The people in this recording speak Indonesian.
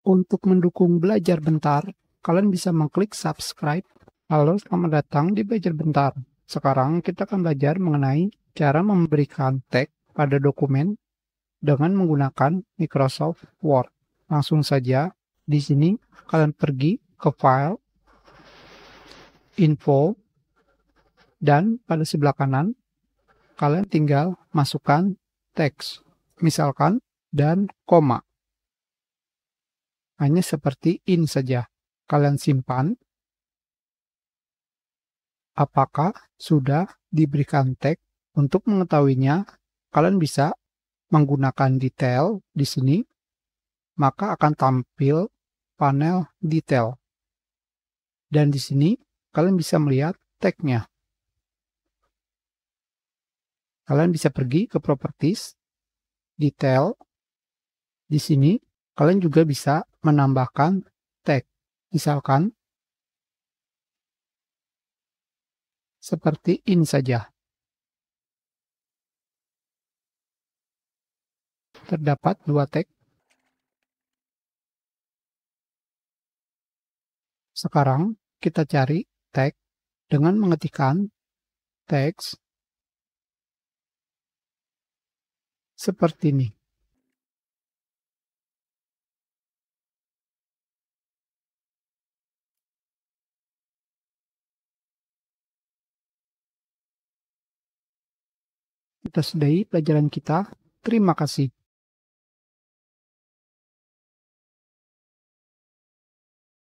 Untuk mendukung Belajar Bentar, kalian bisa mengklik subscribe. Halo, selamat datang di Belajar Bentar. Sekarang kita akan belajar mengenai cara memberikan tag pada dokumen dengan menggunakan Microsoft Word. Langsung saja, di sini kalian pergi ke File, Info, dan pada sebelah kanan kalian tinggal masukkan teks, misalkan dan koma. Hanya seperti ini saja. Kalian simpan. Apakah sudah diberikan tag? Untuk mengetahuinya, kalian bisa menggunakan detail di sini, maka akan tampil panel detail. Dan di sini kalian bisa melihat tagnya. Kalian bisa pergi ke properties, detail. Di sini kalian juga bisa menambahkan tag. Misalkan seperti ini saja. Terdapat dua tag. Sekarang kita cari tag dengan mengetikkan teks seperti ini. Kita sudahi pelajaran kita. Terima kasih.